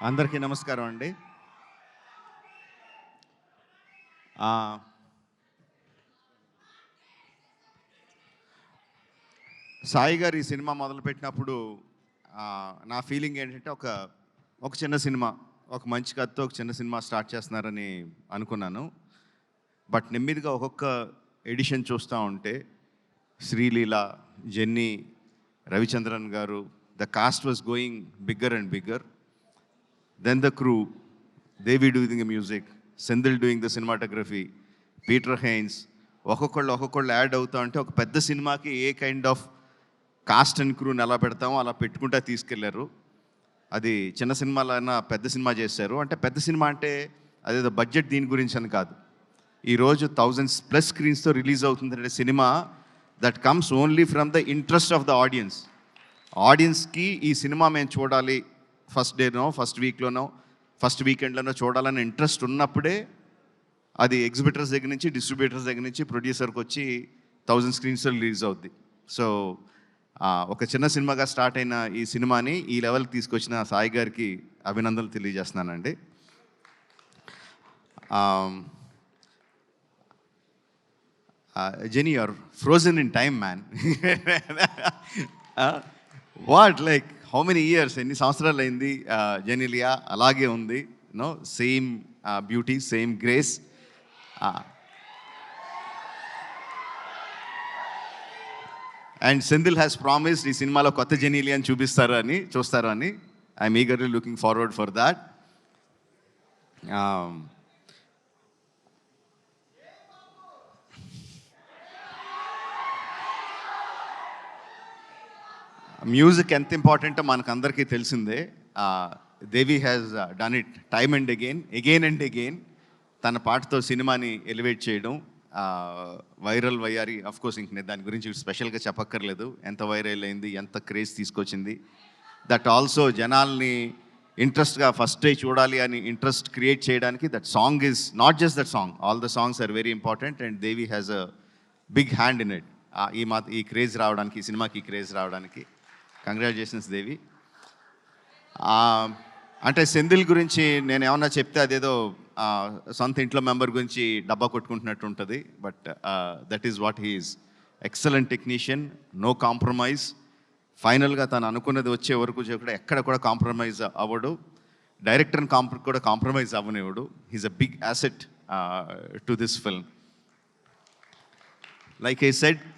అందరికీ నమస్కారం అండి. సాయి గారు ఈ సినిమా మొదలుపెట్టినప్పుడు నా ఫీలింగ్ ఏంటంటే ఒక చిన్న సినిమా, ఒక మంచి కథతో ఒక చిన్న సినిమా స్టార్ట్ చేస్తున్నారని అనుకున్నాను. బట్ నెమ్మదిగా ఒక్కొక్క ఎడిషన్ చూస్తూ ఉంటే శ్రీలీల, జెన్నీ, రవిచంద్రన్ గారు, the cost was going bigger and bigger. Then the crew, Devi doing the music, Sendil doing the cinematography, Peter Heins, ఒక్కొక్కళ్ళు యాడ్ అవుతా ఉంటే ఒక పెద్ద సినిమాకి ఏ కైండ్ ఆఫ్ కాస్ట్ అండ్ క్రూని ఎలా పెడతామో అలా పెట్టుకుంటా తీసుకెళ్లారు. అది చిన్న సినిమాలైనా పెద్ద సినిమా చేశారు. అంటే పెద్ద సినిమా అంటే అదేదో బడ్జెట్ దీని గురించి అని కాదు. ఈరోజు 1000+ స్క్రీన్స్తో రిలీజ్ అవుతుందంటే cinema that comes only from the interest of the ఆడియన్స్కి ఈ సినిమా మేము చూడాలి, ఫస్ట్ డేనో, ఫస్ట్ వీక్లోనో, ఫస్ట్ వీకెండ్లోనో చూడాలని ఇంట్రెస్ట్ ఉన్నప్పుడే అది ఎగ్జిబిటర్స్ దగ్గర నుంచి, డిస్ట్రిబ్యూటర్స్ దగ్గర నుంచి ప్రొడ్యూసర్కి వచ్చి 1000 స్క్రీన్స్లో రిలీజ్ అవుద్ది. సో ఒక చిన్న సినిమాగా స్టార్ట్ అయిన ఈ సినిమాని ఈ లెవెల్కి తీసుకొచ్చిన సాయి గారికి అభినందనలు తెలియజేస్తున్నానండి. Genie, your frozen in time man. What like how many years, ఎన్ని సంవత్సరాలు అయింది జెనీలియా అలాగే ఉంది, no same beauty, same grace. And Senthil has promised ఈ సినిమాలో కొత్త జెనీలియాని చూస్తారు అని I'm eagerly looking forward for that. Music ఎంత ఇంపార్టెంటో మనకు అందరికీ తెలిసిందే. Devi has done it time and again and again. తన పాటతో సినిమాని ఎలివేట్ చేయడం, వైరల్ వయ్యారి. అఫ్కోర్స్ ఇంక నేను దాని గురించి స్పెషల్గా చెప్పక్కర్లేదు, ఎంత వైరల్ అయింది, ఎంత క్రేజ్ తీసుకొచ్చింది. దట్ ఆల్సో జనాల్ని ఇంట్రెస్ట్గా ఫస్ట్ డే చూడాలి అని ఇంట్రెస్ట్ క్రియేట్ చేయడానికి that song is not just that song, all the songs are very important and Devi has a big hand in it. ఈ క్రేజ్ రావడానికి, ఈ సినిమాకి క్రేజ్ రావడానికి కంగ్రాచులేషన్స్ దేవి. అంటే సెంధిల్ గురించి నేను ఏమన్నా చెప్తే అదేదో సొంత ఇంట్లో మెంబర్ గురించి డబ్బా కొట్టుకుంటున్నట్టు ఉంటుంది. But that is what he is. Excellent technician, no compromise. ఫైనల్గా తను అనుకున్నది వచ్చే వరకు కూడా ఎక్కడ కూడా కాంప్రమైజ్ అవ్వడు. డైరెక్టర్ని కూడా కాంప్రమైజ్ అవ్వనివ్వడు. He's a big asset to this film. Like I said,